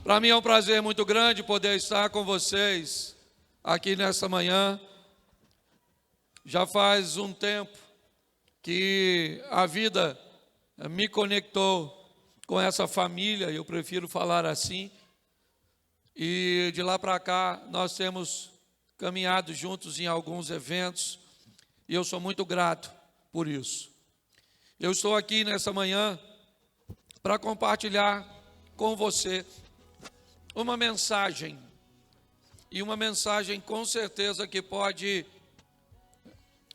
Para mim é um prazer muito grande poder estar com vocês aqui nessa manhã. Já faz um tempo que a vida me conectou com essa família, eu prefiro falar assim. E de lá para cá nós temos caminhado juntos em alguns eventos e eu sou muito grato por isso. Eu estou aqui nessa manhã para compartilhar com você uma mensagem, e uma mensagem com certeza que pode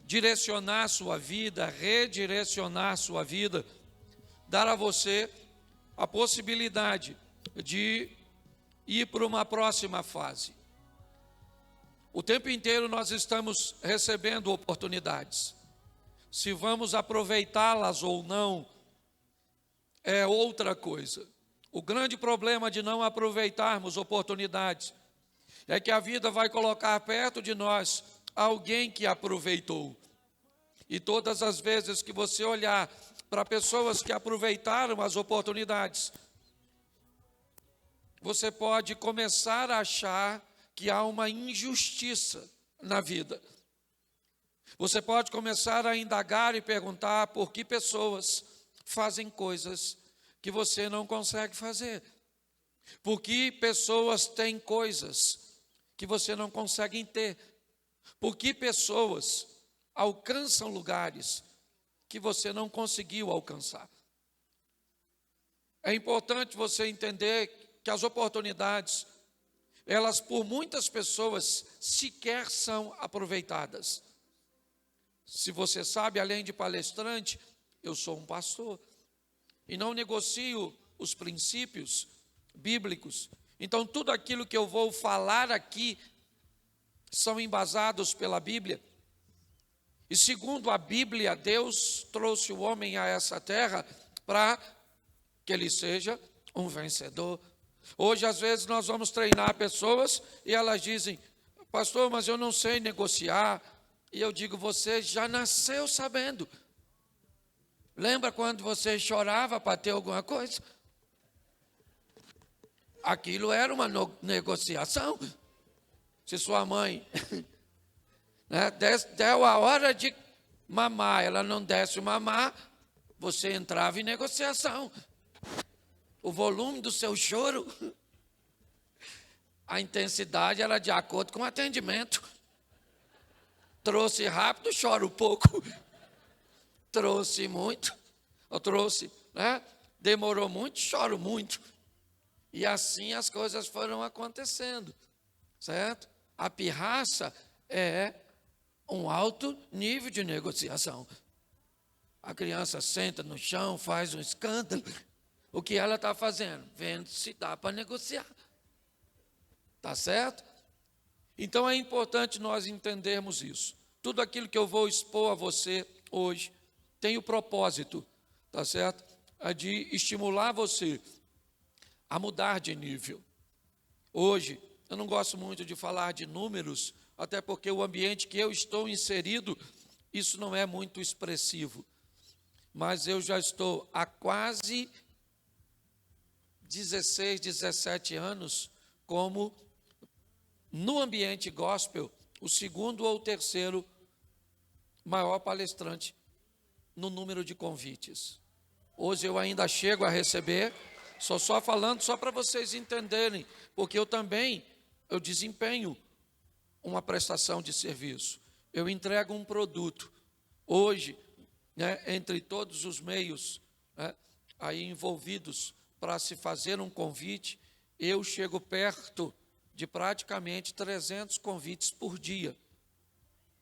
direcionar sua vida, redirecionar sua vida, dar a você a possibilidade de ir para uma próxima fase. O tempo inteiro nós estamos recebendo oportunidades. Se vamos aproveitá-las ou não, é outra coisa. O grande problema de não aproveitarmos oportunidades é que a vida vai colocar perto de nós alguém que aproveitou. E todas as vezes que você olhar para pessoas que aproveitaram as oportunidades, você pode começar a achar que há uma injustiça na vida. Você pode começar a indagar e perguntar por que pessoas fazem coisas que você não consegue fazer. Por que pessoas têm coisas que você não consegue ter? Por que pessoas alcançam lugares que você não conseguiu alcançar? É importante você entender que as oportunidades, elas por muitas pessoas sequer são aproveitadas. Se você sabe, além de palestrante, eu sou um pastor. E não negocio os princípios bíblicos. Então, tudo aquilo que eu vou falar aqui são embasados pela Bíblia. E segundo a Bíblia, Deus trouxe o homem a essa terra para que ele seja um vencedor. Hoje, às vezes, nós vamos treinar pessoas e elas dizem: pastor, mas eu não sei negociar. E eu digo: você já nasceu sabendo. Lembra quando você chorava para ter alguma coisa? Aquilo era uma negociação. Se sua mãe deu a hora de mamar, ela não desse o mamar, você entrava em negociação. O volume do seu choro, a intensidade era de acordo com o atendimento. Trouxe rápido, choro pouco. Trouxe muito, demorou muito, choro muito. E assim as coisas foram acontecendo, certo? A pirraça é um alto nível de negociação. A criança senta no chão, faz um escândalo. O que ela está fazendo? Vendo se dá para negociar. Tá certo? Então é importante nós entendermos isso. Tudo aquilo que eu vou expor a você hoje tem o propósito, tá certo? De estimular você a mudar de nível. Hoje, eu não gosto muito de falar de números, até porque o ambiente que eu estou inserido, isso não é muito expressivo. Mas eu já estou há quase 16, 17 anos como, no ambiente gospel, o segundo ou terceiro maior palestrante no número de convites. Hoje eu ainda chego a receber, só falando só para vocês entenderem, porque eu desempenho uma prestação de serviço. Eu entrego um produto. Hoje, entre todos os meios aí envolvidos para se fazer um convite, eu chego perto de praticamente 300 convites por dia,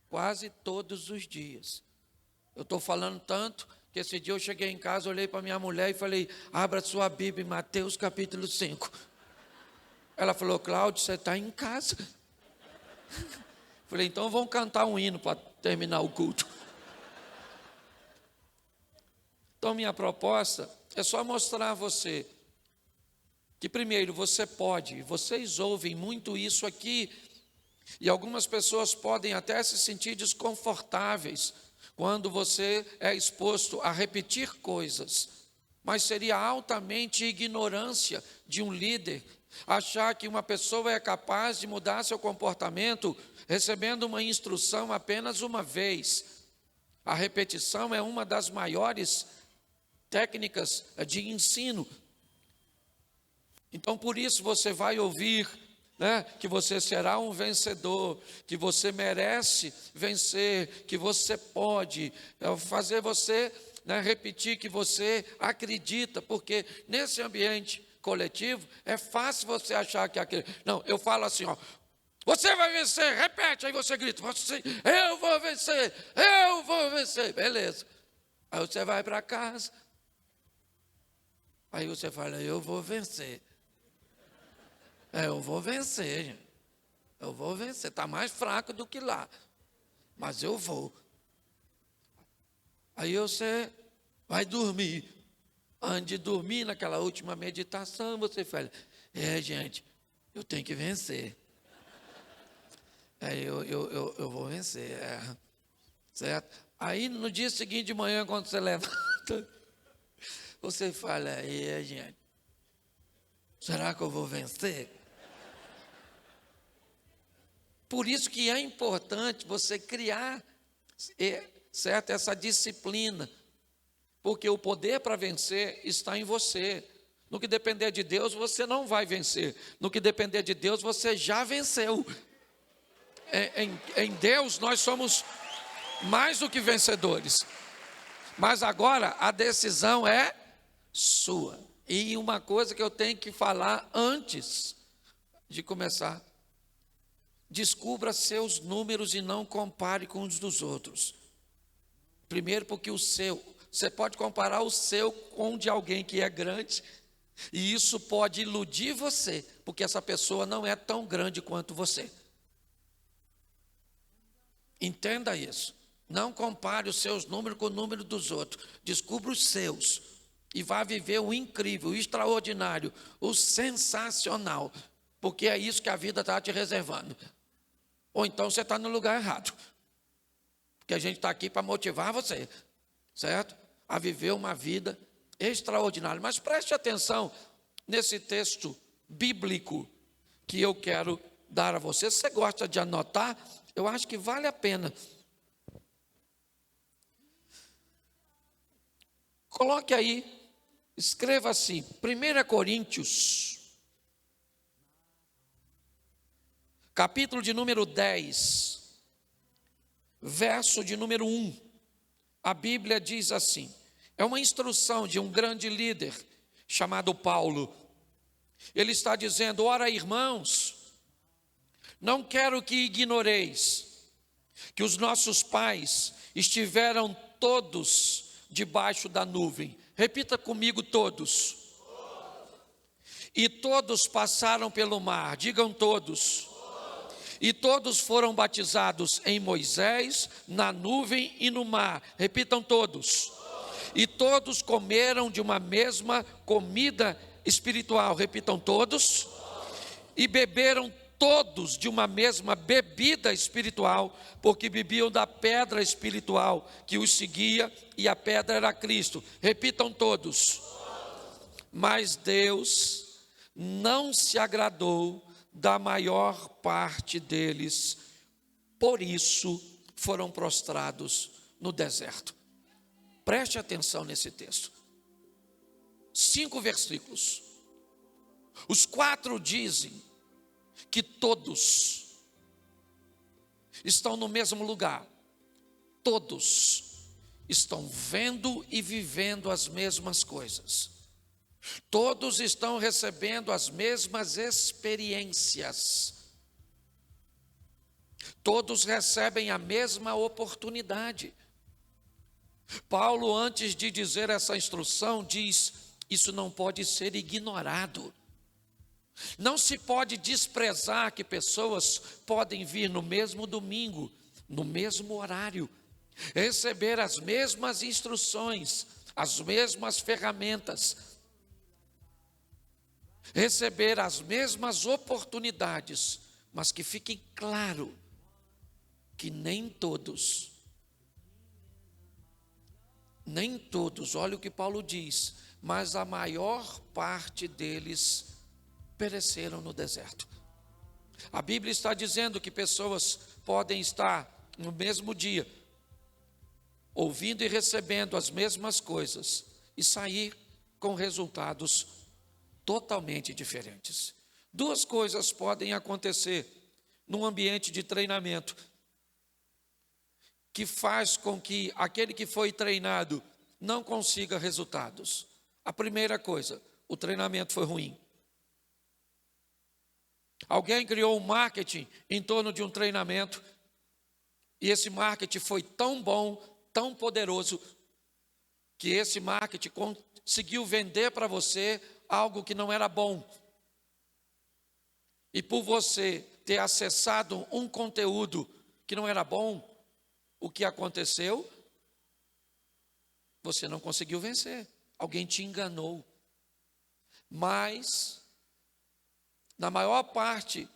quase todos os dias. Eu estou falando tanto que esse dia eu cheguei em casa, olhei para minha mulher e falei: abra sua Bíblia em Mateus capítulo 5. Ela falou: Cláudio, você está em casa. Falei: então vamos cantar um hino para terminar o culto. Então minha proposta é só mostrar a você que primeiro você pode, vocês ouvem muito isso aqui, e algumas pessoas podem até se sentir desconfortáveis quando você é exposto a repetir coisas, mas seria altamente ignorância de um líder achar que uma pessoa é capaz de mudar seu comportamento recebendo uma instrução apenas uma vez. A repetição é uma das maiores técnicas de ensino. Então, por isso você vai ouvir, que você será um vencedor, que você merece vencer, que você pode, fazer você repetir que você acredita, porque nesse ambiente coletivo é fácil você achar que aquele. Não, eu falo assim, você vai vencer, repete, aí você grita, eu vou vencer, beleza. Aí você vai para casa, aí você fala, eu vou vencer. Eu vou vencer, gente. Eu vou vencer, está mais fraco do que lá, mas eu vou. Aí você vai dormir. Antes de dormir, naquela última meditação, você fala, gente, eu tenho que vencer. Eu vou vencer, certo? Aí no dia seguinte de manhã, quando você levanta, você fala, gente, será que eu vou vencer? Por isso que é importante você criar, certo, essa disciplina, porque o poder para vencer está em você. No que depender de Deus, você não vai vencer. No que depender de Deus, você já venceu. Em Deus, nós somos mais do que vencedores. Mas agora, a decisão é sua. E uma coisa que eu tenho que falar antes de começar. Descubra seus números e não compare com os dos outros. Primeiro, porque você pode comparar o seu com o de alguém que é grande, e isso pode iludir você, porque essa pessoa não é tão grande quanto você. Entenda isso. Não compare os seus números com o número dos outros. Descubra os seus e vá viver o incrível, o extraordinário, o sensacional, porque é isso que a vida está te reservando. Ou então você está no lugar errado, porque a gente está aqui para motivar você, certo? A viver uma vida extraordinária. Mas preste atenção nesse texto bíblico que eu quero dar a você. Se você gosta de anotar, eu acho que vale a pena. Coloque aí, escreva assim, 1 Coríntios, capítulo de número 10, verso de número 1. A Bíblia diz assim, é uma instrução de um grande líder chamado Paulo. Ele está dizendo, ora irmãos, não quero que ignoreis que os nossos pais estiveram todos debaixo da nuvem. Repita comigo, todos. E todos passaram pelo mar, digam todos. E todos foram batizados em Moisés, na nuvem e no mar. Repitam todos. E todos comeram de uma mesma comida espiritual. Repitam todos. E beberam todos de uma mesma bebida espiritual, porque bebiam da pedra espiritual que os seguia, e a pedra era Cristo. Repitam todos. Mas Deus não se agradou da maior parte deles, por isso foram prostrados no deserto. Preste atenção nesse texto. 5 versículos. Os 4 dizem que todos estão no mesmo lugar. Todos estão vendo e vivendo as mesmas coisas. Todos estão recebendo as mesmas experiências. Todos recebem a mesma oportunidade. Paulo, antes de dizer essa instrução, diz: isso não pode ser ignorado. Não se pode desprezar que pessoas podem vir no mesmo domingo, no mesmo horário, receber as mesmas instruções, as mesmas ferramentas, receber as mesmas oportunidades, mas que fique claro que nem todos, olha o que Paulo diz, mas a maior parte deles pereceram no deserto. A Bíblia está dizendo que pessoas podem estar no mesmo dia, ouvindo e recebendo as mesmas coisas, e sair com resultados totalmente diferentes. Duas coisas podem acontecer num ambiente de treinamento, que faz com que aquele que foi treinado não consiga resultados. A primeira coisa, o treinamento foi ruim. Alguém criou um marketing em torno de um treinamento, e esse marketing foi tão bom, tão poderoso, que esse marketing conseguiu vender para você algo que não era bom. E por você ter acessado um conteúdo que não era bom, o que aconteceu? Você não conseguiu vencer. Alguém te enganou. Mas, na maior parte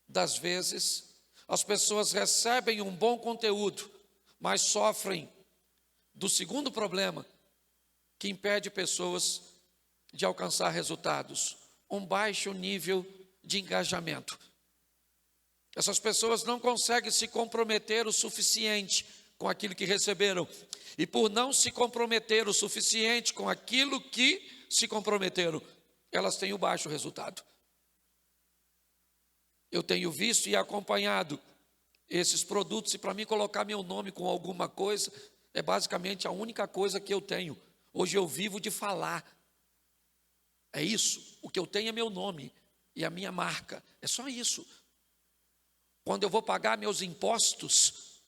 das vezes, as pessoas recebem um bom conteúdo, mas sofrem do segundo problema, que impede pessoas de alcançar resultados: um baixo nível de engajamento. Essas pessoas não conseguem se comprometer o suficiente com aquilo que receberam, e por não se comprometer o suficiente com aquilo que se comprometeram, elas têm o baixo resultado. Eu tenho visto e acompanhado esses produtos, e para mim colocar meu nome com alguma coisa é basicamente a única coisa que eu tenho. Hoje eu vivo de falar. É isso. O que eu tenho é meu nome e a minha marca. É só isso. Quando eu vou pagar meus impostos,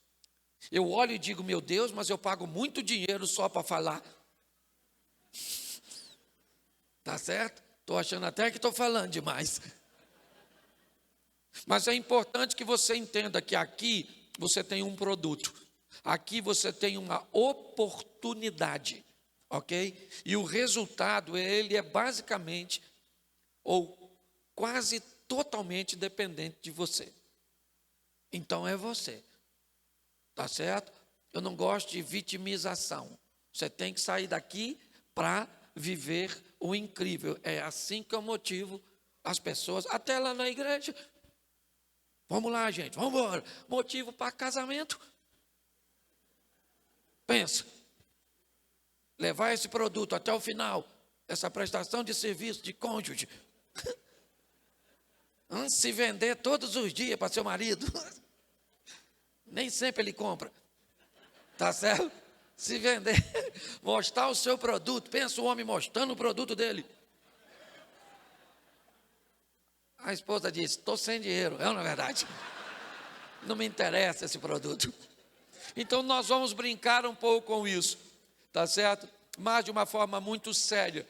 eu olho e digo: meu Deus, mas eu pago muito dinheiro só para falar. Tá certo? Estou achando até que estou falando demais. Mas é importante que você entenda que aqui você tem um produto. Aqui você tem uma oportunidade, ok? E o resultado, ele é basicamente, ou quase totalmente dependente de você. Então é você, tá certo? Eu não gosto de vitimização. Você tem que sair daqui para viver o incrível. É assim que eu motivo as pessoas, até lá na igreja. Vamos lá, gente, vamos embora. Motivo para casamento. Pensa, levar esse produto até o final, essa prestação de serviço de cônjuge, se vender todos os dias para seu marido, nem sempre ele compra, tá certo? Se vender, mostrar o seu produto, pensa o homem mostrando o produto dele. A esposa diz: estou sem dinheiro. É ou não é verdade? Não me interessa esse produto. Então nós vamos brincar um pouco com isso, tá certo? Mas de uma forma muito séria,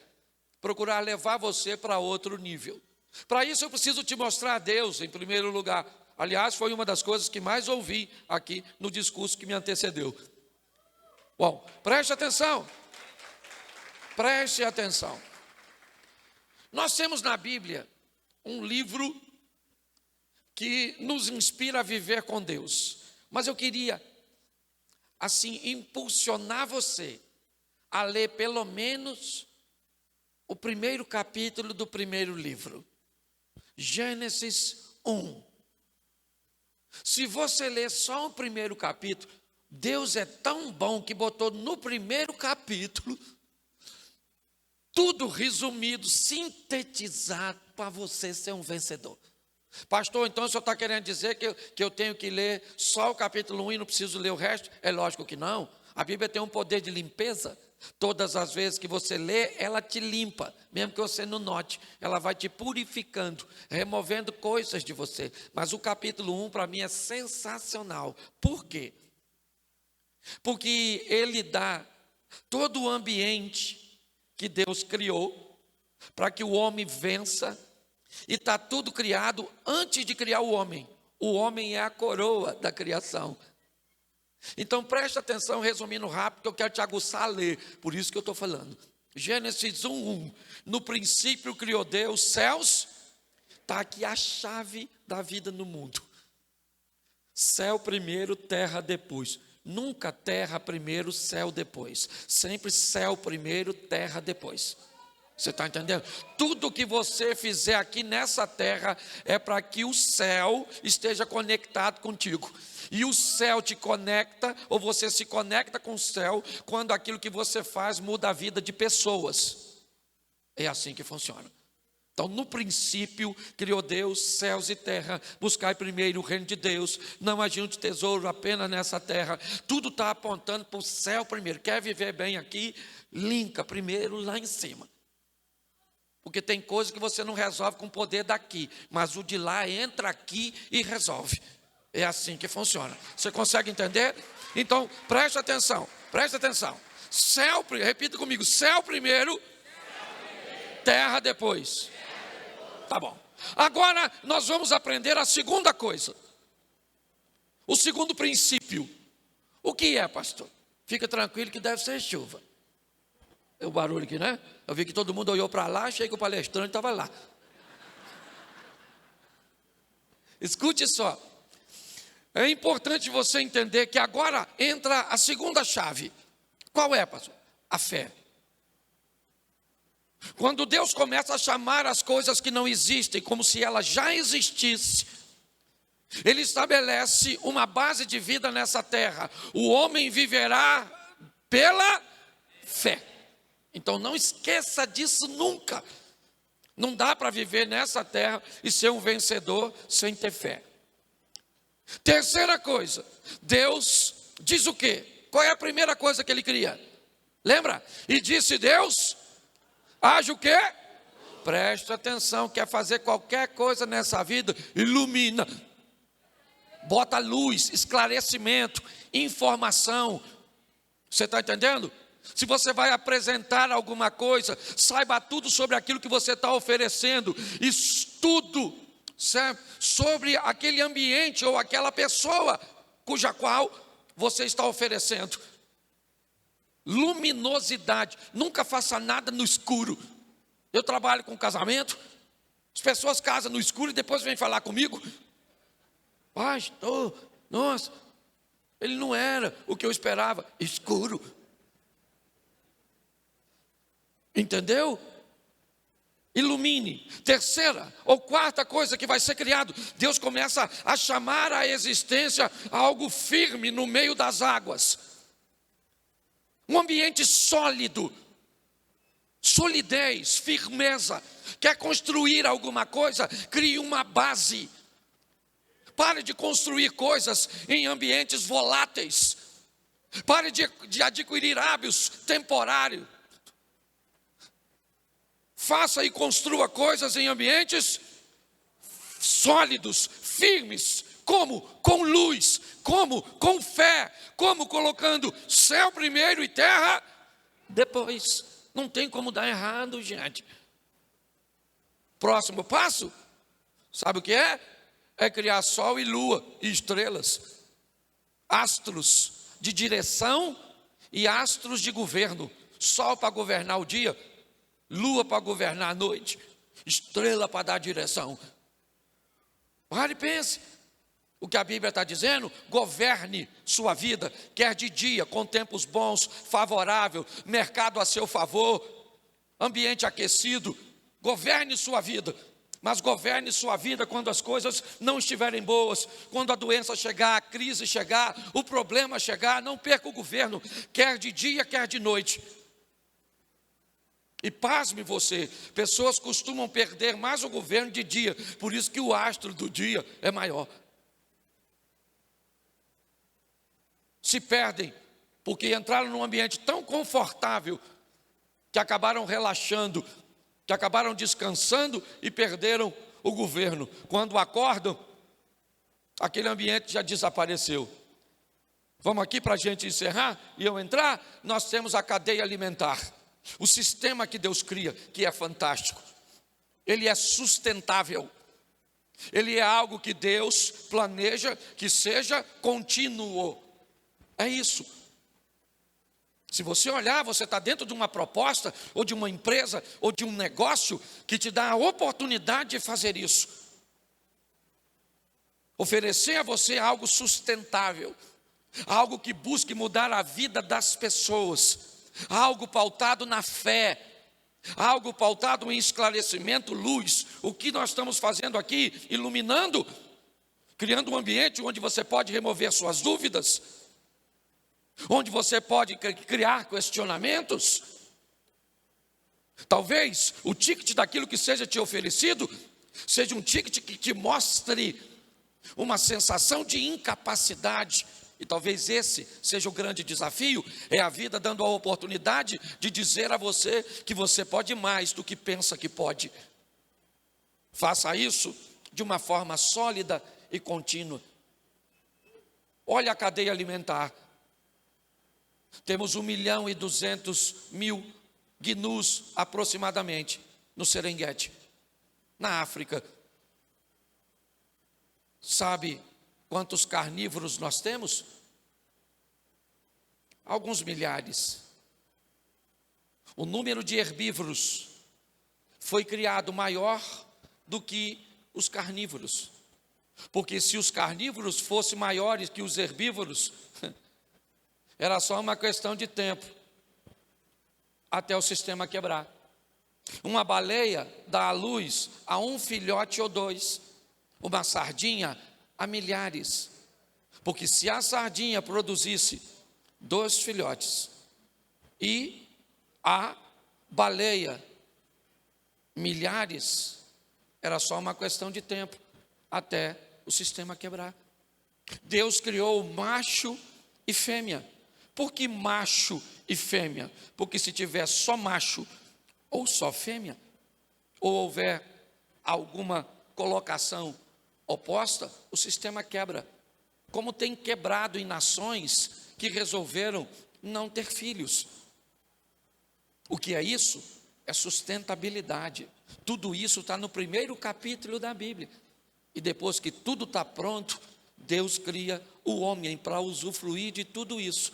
procurar levar você para outro nível. Para isso eu preciso te mostrar a Deus em primeiro lugar. Aliás, foi uma das coisas que mais ouvi aqui no discurso que me antecedeu. Bom, preste atenção. Preste atenção. Nós temos na Bíblia um livro que nos inspira a viver com Deus. Mas eu queria, assim, impulsionar você a ler pelo menos o primeiro capítulo do primeiro livro. Gênesis 1. Se você ler só o primeiro capítulo, Deus é tão bom que botou no primeiro capítulo tudo resumido, sintetizado para você ser um vencedor. Pastor, então o senhor está querendo dizer que eu tenho que ler só o capítulo 1 e não preciso ler o resto? É lógico que não. A Bíblia tem um poder de limpeza. Todas as vezes que você lê, ela te limpa, mesmo que você não note. Ela vai te purificando, removendo coisas de você. Mas o capítulo 1 para mim é sensacional. Por quê? Porque ele dá todo o ambiente que Deus criou para que o homem vença. E está tudo criado antes de criar o homem. O homem é a coroa da criação. Então preste atenção, resumindo rápido, que eu quero te aguçar a ler. Por isso que eu estou falando. Gênesis 1:1. No princípio criou Deus céus. Está aqui a chave da vida no mundo. Céu primeiro, terra depois. Nunca terra primeiro, céu depois. Sempre céu primeiro, terra depois. Você está entendendo? Tudo que você fizer aqui nessa terra é para que o céu esteja conectado contigo. E o céu te conecta, ou você se conecta com o céu, quando aquilo que você faz muda a vida de pessoas. É assim que funciona. Então, no princípio, criou Deus, céus e terra. Buscai primeiro o reino de Deus. Não ajunte tesouro apenas nessa terra. Tudo está apontando para o céu primeiro. Quer viver bem aqui? Linka primeiro lá em cima. Porque tem coisas que você não resolve com o poder daqui, mas o de lá entra aqui e resolve. É assim que funciona. Você consegue entender? Então, preste atenção, preste atenção. Céu, repita comigo, céu primeiro, terra depois. Tá bom. Agora nós vamos aprender a segunda coisa. O segundo princípio. O que é, pastor? Fica tranquilo que deve ser chuva. É o barulho aqui, né? Eu vi que todo mundo olhou para lá, achei que o palestrante estava lá. Escute só. É importante você entender que agora entra a segunda chave. Qual é, pastor? A fé. Quando Deus começa a chamar as coisas que não existem como se elas já existissem, Ele estabelece uma base de vida nessa terra. O homem viverá pela fé. Então não esqueça disso nunca. Não dá para viver nessa terra e ser um vencedor sem ter fé. Terceira coisa, Deus diz o quê? Qual é a primeira coisa que Ele cria? Lembra? E disse Deus, haja o quê? Presta atenção, quer fazer qualquer coisa nessa vida, ilumina. Bota luz, esclarecimento, informação. Você está entendendo? Se você vai apresentar alguma coisa, saiba tudo sobre aquilo que você está oferecendo. Estudo, certo? Sobre aquele ambiente ou aquela pessoa cuja qual você está oferecendo. Luminosidade. Nunca faça nada no escuro. Eu trabalho com casamento. As pessoas casam no escuro e depois vêm falar comigo. Pastor, nossa, ele não era o que eu esperava. Escuro. Entendeu? Ilumine. Terceira ou quarta coisa que vai ser criado, Deus começa a chamar à existência algo firme no meio das águas. Um ambiente sólido, solidez, firmeza. Quer construir alguma coisa? Crie uma base. Pare de construir coisas em ambientes voláteis. Pare de adquirir hábitos temporários. Faça e construa coisas em ambientes sólidos, firmes. Como? Com luz. Como? Com fé. Como? Colocando céu primeiro e terra depois. Não tem como dar errado, gente. Próximo passo, sabe o que é? É criar sol e lua e estrelas. Astros de direção e astros de governo. Sol para governar o dia, lua para governar a noite, estrela para dar direção. Pare e pense. O que a Bíblia está dizendo, governe sua vida, quer de dia, com tempos bons, favorável, mercado a seu favor, ambiente aquecido, governe sua vida. Mas governe sua vida quando as coisas não estiverem boas, quando a doença chegar, a crise chegar, o problema chegar, não perca o governo, quer de dia, quer de noite. E pasme você, pessoas costumam perder mais o governo de dia, por isso que o astro do dia é maior. Se perdem, porque entraram num ambiente tão confortável, que acabaram relaxando, que acabaram descansando e perderam o governo. Quando acordam, aquele ambiente já desapareceu. Vamos aqui para a gente encerrar e eu entrar, nós temos a cadeia alimentar. O sistema que Deus cria, que é fantástico. Ele é sustentável. Ele é algo que Deus planeja que seja contínuo. É isso. Se você olhar, você está dentro de uma proposta, ou de uma empresa, ou de um negócio, que te dá a oportunidade de fazer isso. Oferecer a você algo sustentável. algo que busque mudar a vida das pessoas, algo pautado na fé, algo pautado em esclarecimento, luz. O que nós estamos fazendo aqui? Iluminando, criando um ambiente onde você pode remover suas dúvidas, onde você pode criar questionamentos. Talvez o ticket daquilo que seja te oferecido seja um ticket que te mostre uma sensação de incapacidade. E talvez esse seja o grande desafio, é a vida dando a oportunidade de dizer a você que você pode mais do que pensa que pode. Faça isso de uma forma sólida e contínua. Olha a cadeia alimentar. Temos 1.200.000 gnus aproximadamente no Serengeti, na África. Sabe quantos carnívoros nós temos? Alguns milhares. O número de herbívoros foi criado maior do que os carnívoros. Porque se os carnívoros fossem maiores que os herbívoros, era só uma questão de tempo até o sistema quebrar. Uma baleia dá à luz a um filhote ou dois, uma sardinha a milhares. Porque se a sardinha produzisse 2 filhotes e a baleia milhares, era só uma questão de tempo até o sistema quebrar. Deus criou macho e fêmea. Por que macho e fêmea? Porque se tiver só macho ou só fêmea, ou houver alguma colocação oposta, o sistema quebra. Como tem quebrado em nações que resolveram não ter filhos. O que é isso? É sustentabilidade. Tudo isso está no primeiro capítulo da Bíblia. E depois que tudo está pronto, Deus cria o homem para usufruir de tudo isso,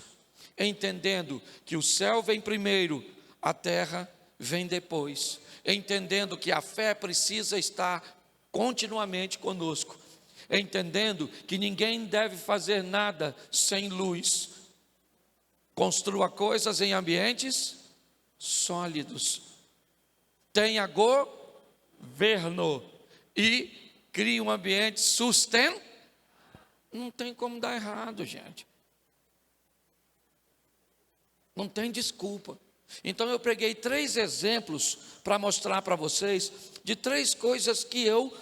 entendendo que o céu vem primeiro, a terra vem depois, entendendo que a fé precisa estar continuamente conosco, entendendo que ninguém deve fazer nada sem luz. Construa coisas em ambientes sólidos, tenha governo e crie um ambiente sustentável. Não tem como dar errado, gente. Não tem desculpa. Então eu preguei 3 exemplos para mostrar para vocês de 3 coisas que eu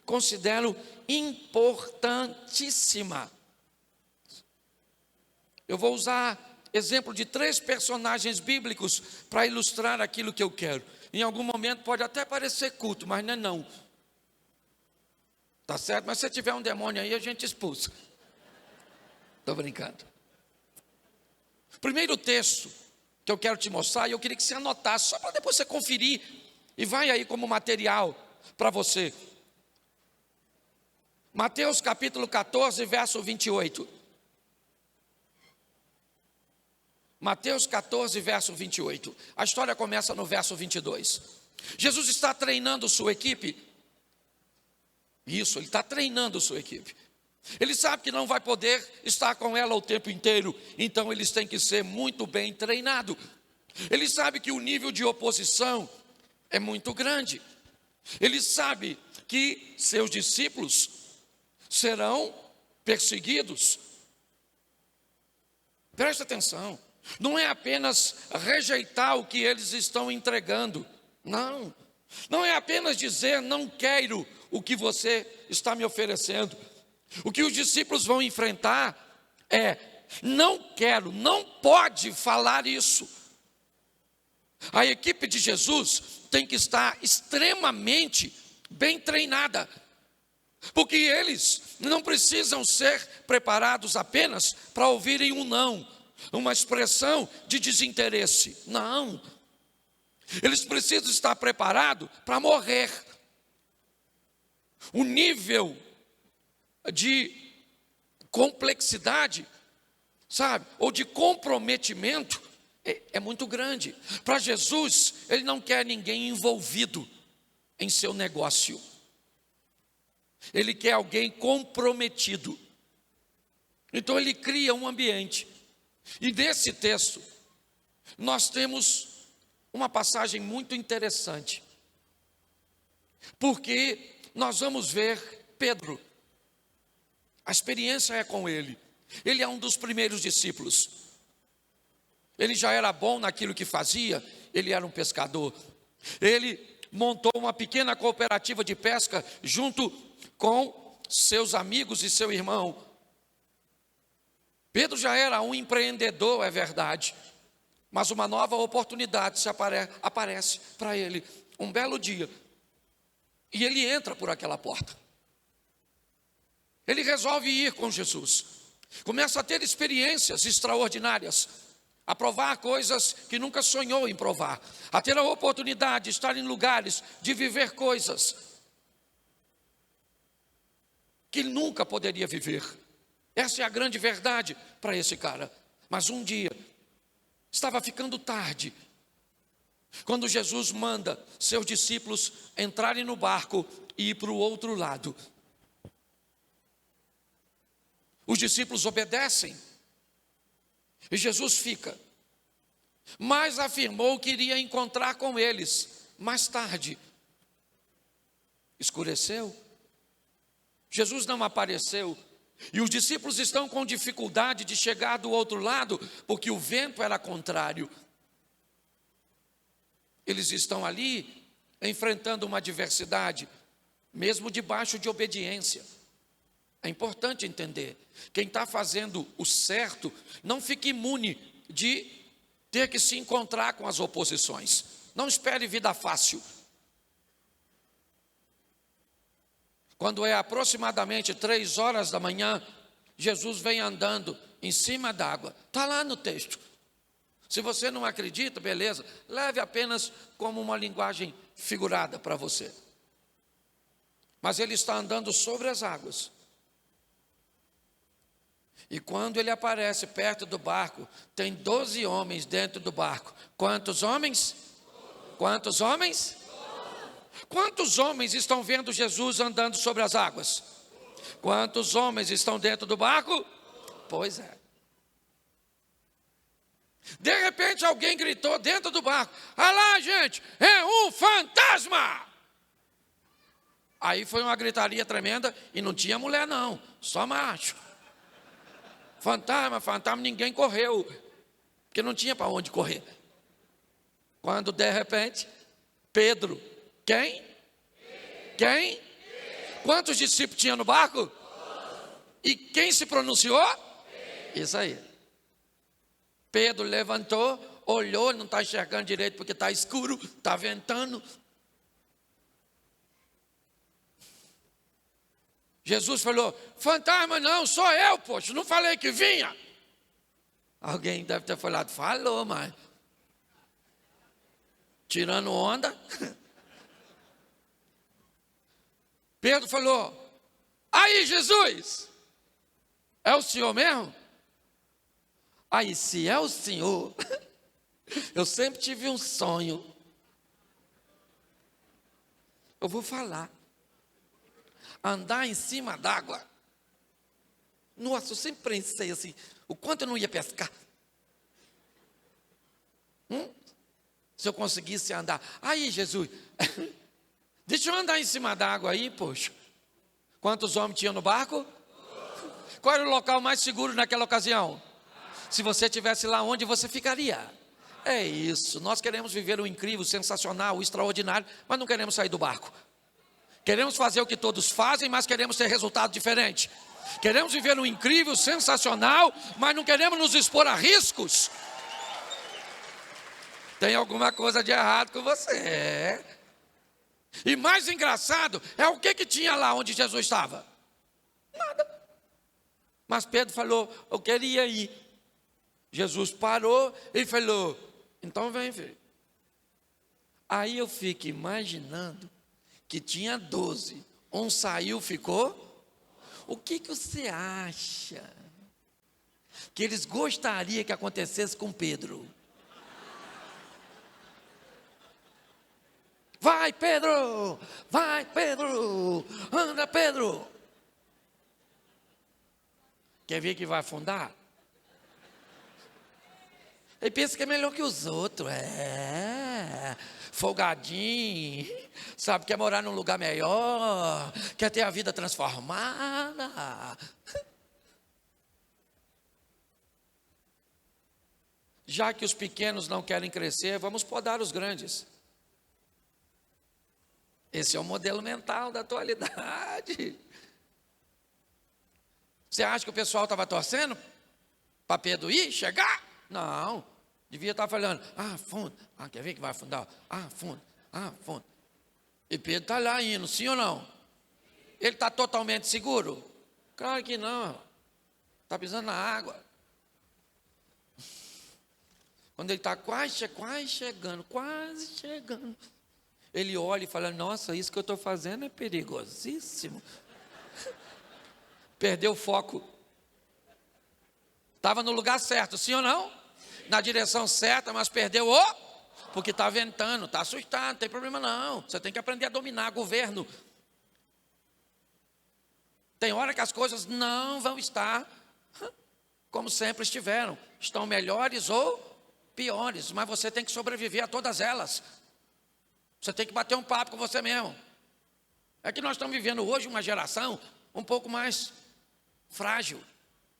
considero importantíssima. Eu vou usar exemplo de 3 personagens bíblicos para ilustrar aquilo que eu quero. Em algum momento pode até parecer culto, mas não é não. Tá certo? Mas se tiver um demônio aí, a gente expulsa. Estou brincando. Primeiro texto que eu quero te mostrar, e eu queria que você anotasse, só para depois você conferir, e vai aí como material para você. Mateus capítulo 14, verso 28. Mateus 14, verso 28. A história começa no verso 22. Jesus está treinando sua equipe. Isso, ele está treinando sua equipe. Ele sabe que não vai poder estar com ela o tempo inteiro, então eles têm que ser muito bem treinados. Ele sabe que o nível de oposição é muito grande. Ele sabe que seus discípulos serão perseguidos. Presta atenção, não é apenas rejeitar o que eles estão entregando. Não é apenas dizer não quero o que você está me oferecendo. O que os discípulos vão enfrentar é não quero, não pode falar isso. A equipe de Jesus tem que estar extremamente bem treinada, porque eles não precisam ser preparados apenas para ouvirem um não, uma expressão de desinteresse. Não, eles precisam estar preparados para morrer. O nível de complexidade, sabe, ou de comprometimento é muito grande. Para Jesus, ele não quer ninguém envolvido em seu negócio. Ele quer alguém comprometido. Então ele cria um ambiente. E nesse texto, nós temos uma passagem muito interessante. Porque nós vamos ver Pedro. A experiência é com ele. Ele é um dos primeiros discípulos. Ele já era bom naquilo que fazia. Ele era um pescador. Ele montou uma pequena cooperativa de pesca junto com seus amigos e seu irmão. Pedro já era um empreendedor, é verdade, mas uma nova oportunidade aparece para ele, um belo dia, e ele entra por aquela porta. Ele resolve ir com Jesus, começa a ter experiências extraordinárias, a provar coisas que nunca sonhou em provar, a ter a oportunidade de estar em lugares, de viver coisas que ele nunca poderia viver. Essa é a grande verdade para esse cara. Mas um dia, estava ficando tarde, quando Jesus manda seus discípulos entrarem no barco e ir para o outro lado. Os discípulos obedecem e Jesus fica, mas afirmou que iria encontrar com eles mais tarde. Escureceu, Jesus não apareceu. E os discípulos estão com dificuldade de chegar do outro lado, porque o vento era contrário. Eles estão ali enfrentando uma adversidade, mesmo debaixo de obediência. É importante entender, quem está fazendo o certo, não fica imune de ter que se encontrar com as oposições. Não espere vida fácil. Quando é aproximadamente 3 horas da manhã, Jesus vem andando em cima d'água. Está lá no texto. Se você não acredita, beleza, leve apenas como uma linguagem figurada para você. Mas ele está andando sobre as águas. E quando ele aparece perto do barco, tem 12 homens dentro do barco. Quantos homens? Quantos homens? Quantos homens estão vendo Jesus andando sobre as águas? Quantos homens estão dentro do barco? Pois é. De repente alguém gritou dentro do barco: "Ah lá, gente, é um fantasma!" Aí foi uma gritaria tremenda e não tinha mulher não, só macho. Fantasma, fantasma, ninguém correu, porque não tinha para onde correr. Quando de repente, Pedro, quem? Quem? Quantos discípulos tinha no barco? E quem se pronunciou? Isso aí. Pedro levantou, olhou, não está enxergando direito porque está escuro, está ventando. Jesus falou: "Fantasma não, sou eu, poxa, não falei que vinha." Alguém deve ter falado: "Falou, mas tirando onda." Pedro falou: "Aí, Jesus, é o Senhor mesmo?" Aí, se é o Senhor, eu sempre tive um sonho. Eu vou falar. Andar em cima d'água. Nossa, eu sempre pensei assim, o quanto eu não ia pescar. Se eu conseguisse andar. Aí, Jesus, deixa eu andar em cima d'água aí, poxa. Quantos homens tinham no barco? Qual era o local mais seguro naquela ocasião? Se você estivesse lá, onde você ficaria? É isso, nós queremos viver o incrível, o sensacional, o extraordinário, mas não queremos sair do barco. Queremos fazer o que todos fazem, mas queremos ter resultado diferente. Queremos viver o incrível, sensacional, mas não queremos nos expor a riscos. Tem alguma coisa de errado com você. E mais engraçado é o que tinha lá onde Jesus estava? Nada. Mas Pedro falou: "Eu queria ir." Jesus parou e falou: "Então vem ver." Aí eu fico imaginando que tinha 12, um saiu, ficou. O que você acha que eles gostariam que acontecesse com Pedro? Vai, Pedro! Vai, Pedro! Anda, Pedro! Quer ver que vai afundar? Ele pensa que é melhor que os outros. Folgadinho, sabe, quer morar num lugar melhor, quer ter a vida transformada. Já que os pequenos não querem crescer, vamos podar os grandes. Esse é o modelo mental da atualidade. Você acha que o pessoal estava torcendo para Pedro ir, chegar? Não, devia estar falando, afunda, quer ver que vai afundar? Afunda, afunda. E Pedro está lá indo, sim ou não? Ele está totalmente seguro? Claro que não, está pisando na água. Quando ele está quase chegando, ele olha e fala, nossa, isso que eu estou fazendo é perigosíssimo. Perdeu o foco. Estava no lugar certo, sim ou não? Na direção certa, mas perdeu porque está ventando, está assustado, não tem problema não. Você tem que aprender a dominar governo. Tem hora que as coisas não vão estar como sempre estiveram. Estão melhores ou piores, mas você tem que sobreviver a todas elas. Você tem que bater um papo com você mesmo. É que nós estamos vivendo hoje uma geração um pouco mais frágil.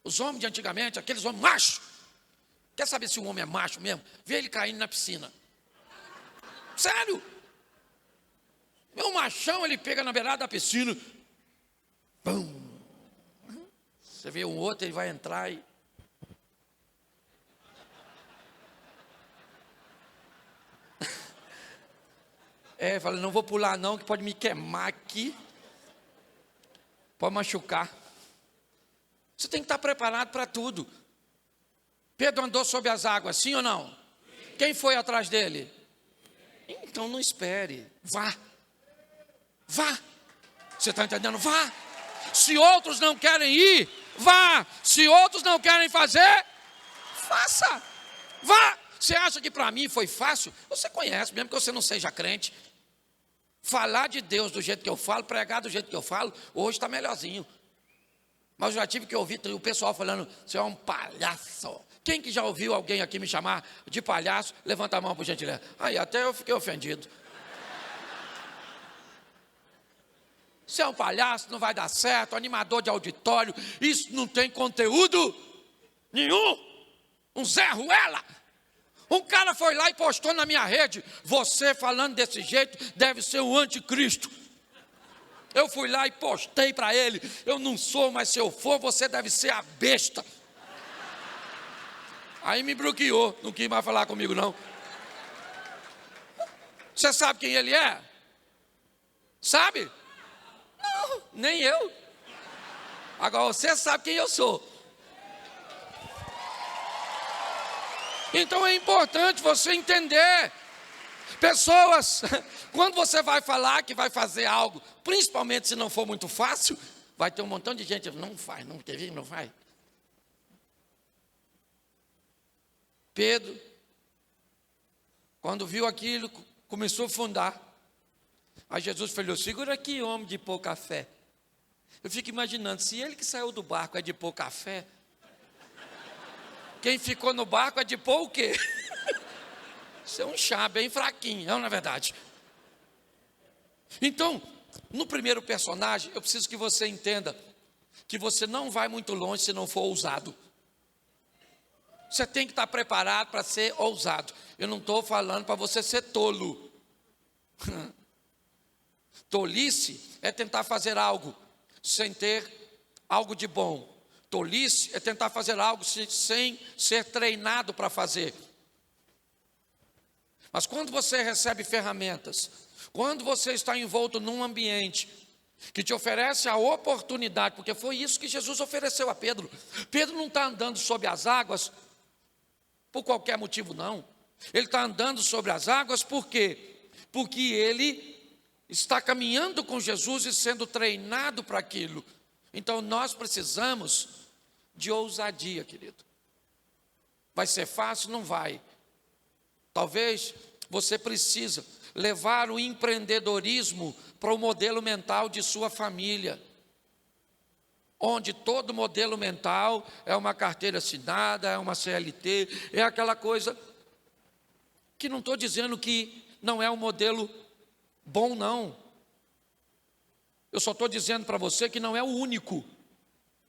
Os homens de antigamente, aqueles homens machos. Quer saber se um homem é macho mesmo? Vê ele caindo na piscina. Sério. Meu machão, ele pega na beirada da piscina. Pum. Você vê um outro, ele vai entrar e... fala, não vou pular não, que pode me queimar aqui. Pode machucar. Você tem que estar preparado para tudo. Pedro andou sobre as águas, sim ou não? Sim. Quem foi atrás dele? Então não espere, vá. Vá. Você está entendendo? Vá. Se outros não querem ir, vá. Se outros não querem fazer, faça. Vá. Você acha que para mim foi fácil? Você conhece, mesmo que você não seja crente. Falar de Deus do jeito que eu falo, pregar do jeito que eu falo, hoje está melhorzinho. Mas eu já tive que ouvir o pessoal falando, você é um palhaço. Quem que já ouviu alguém aqui me chamar de palhaço? Levanta a mão, por gentileza. Aí até eu fiquei ofendido. Você é um palhaço, não vai dar certo, animador de auditório, isso não tem conteúdo nenhum. Um Zé Ruela. Um cara foi lá e postou na minha rede, você falando desse jeito deve ser o anticristo. Eu fui lá e postei para ele, eu não sou, mas se eu for, você deve ser a besta. Aí me bloqueou, não quis mais falar comigo não. Você sabe quem ele é? Sabe? Não, nem eu. Agora você sabe quem eu sou. Então é importante você entender. Pessoas, quando você vai falar que vai fazer algo, principalmente se não for muito fácil, vai ter um montão de gente, não faz, não quer vir, não faz. Pedro, quando viu aquilo, começou a afundar. Aí Jesus falou, segura aqui, homem de pouca fé. Eu fico imaginando, se ele que saiu do barco é de pouca fé, quem ficou no barco é de pôr o quê? Isso é um chá bem fraquinho, não é verdade? Então, no primeiro personagem, eu preciso que você entenda que você não vai muito longe se não for ousado. Você tem que estar preparado para ser ousado. Eu não estou falando para você ser tolo. Tolice é tentar fazer algo sem ter algo de bom. Tolice é tentar fazer algo sem ser treinado para fazer. Mas quando você recebe ferramentas, quando você está envolto num ambiente que te oferece a oportunidade, porque foi isso que Jesus ofereceu a Pedro. Pedro não está andando sobre as águas por qualquer motivo, não. Ele está andando sobre as águas por quê? Porque ele está caminhando com Jesus e sendo treinado para aquilo. Então nós precisamos de ousadia, querido. Vai ser fácil? Não vai. Talvez você precisa levar o empreendedorismo para o modelo mental de sua família. onde todo modelo mental é uma carteira assinada, é uma CLT, é aquela coisa que não estou dizendo que não é um modelo bom, não. Eu só estou dizendo para você que não é o único.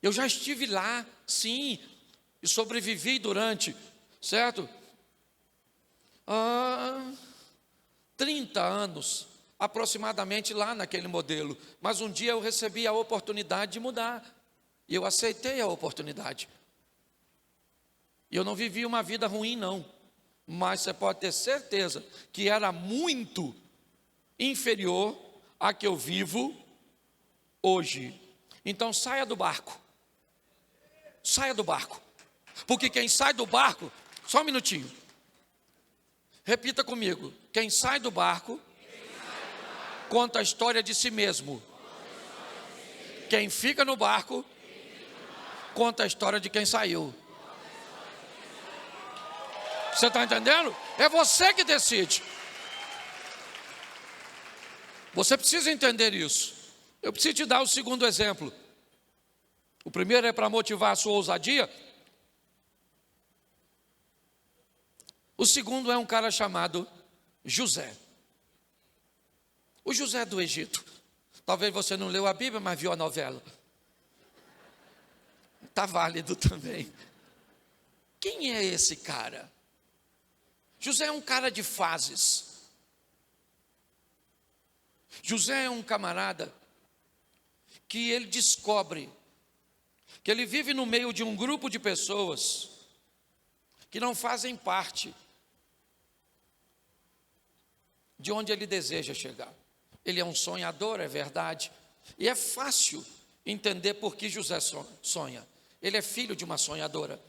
Eu já estive lá, sim, e sobrevivi durante, certo? 30 anos, aproximadamente lá naquele modelo. Mas um dia eu recebi a oportunidade de mudar. E eu aceitei a oportunidade. E eu não vivi uma vida ruim, não. Mas você pode ter certeza que era muito inferior à que eu vivo hoje. Então saia do barco. Saia do barco. Porque quem sai do barco, só um minutinho. Repita comigo. Quem sai do barco, conta a história de si mesmo. Quem fica no barco, conta a história de quem saiu. Você está entendendo? É você que decide. Você precisa entender isso. Eu preciso te dar o segundo exemplo. O primeiro é para motivar a sua ousadia. O segundo é um cara chamado José. O José do Egito. Talvez você não leu a Bíblia, mas viu a novela. Está válido também. Quem é esse cara? José é um cara de fases. José é um camarada que ele descobre que ele vive no meio de um grupo de pessoas que não fazem parte de onde ele deseja chegar. Ele é um sonhador, é verdade. E é fácil entender por que José sonha. Ele é filho de uma sonhadora.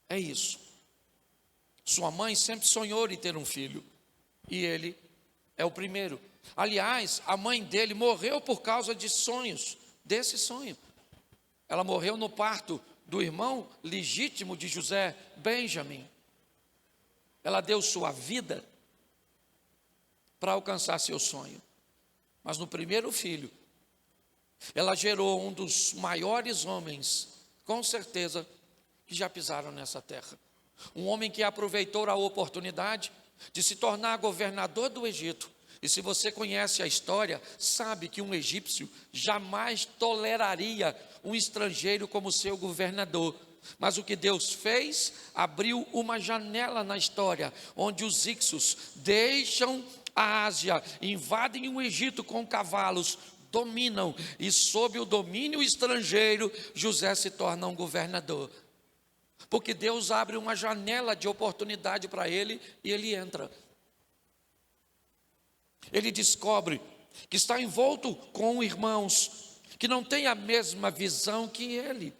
É isso. Sua mãe sempre sonhou em ter um filho. E ele é o primeiro. Aliás, a mãe dele morreu por causa de sonhos, desse sonho. Ela morreu no parto do irmão legítimo de José, Benjamim. Ela deu sua vida para alcançar seu sonho. Mas no primeiro filho, ela gerou um dos maiores homens, com certeza, que já pisaram nessa terra. Um homem que aproveitou a oportunidade de se tornar governador do Egito. E se você conhece a história, sabe que um egípcio jamais toleraria um estrangeiro como seu governador. Mas o que Deus fez, abriu uma janela na história, onde os Ixos deixam a Ásia, invadem o Egito com cavalos, dominam, e sob o domínio estrangeiro, José se torna um governador. Porque Deus abre uma janela de oportunidade para ele e ele entra. Ele descobre que está envolto com irmãos que não têm a mesma visão que ele.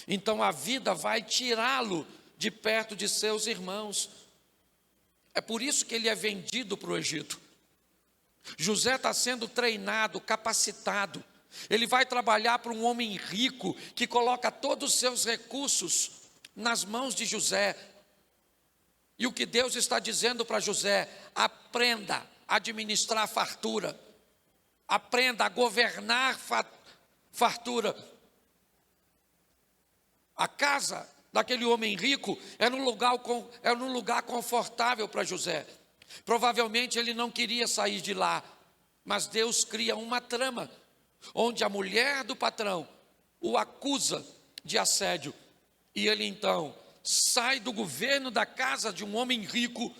Então a vida vai tirá-lo de perto de seus irmãos. É por isso que ele é vendido para o Egito. José está sendo treinado, capacitado. Ele vai trabalhar para um homem rico que coloca todos os seus recursos nas mãos de José. E o que Deus está dizendo para José: aprenda a administrar a fartura, aprenda a governar fartura. A casa daquele homem rico era um lugar confortável para José. Provavelmente ele não queria sair de lá, mas Deus cria uma trama onde a mulher do patrão o acusa de assédio, e ele então sai do governo da casa de um homem rico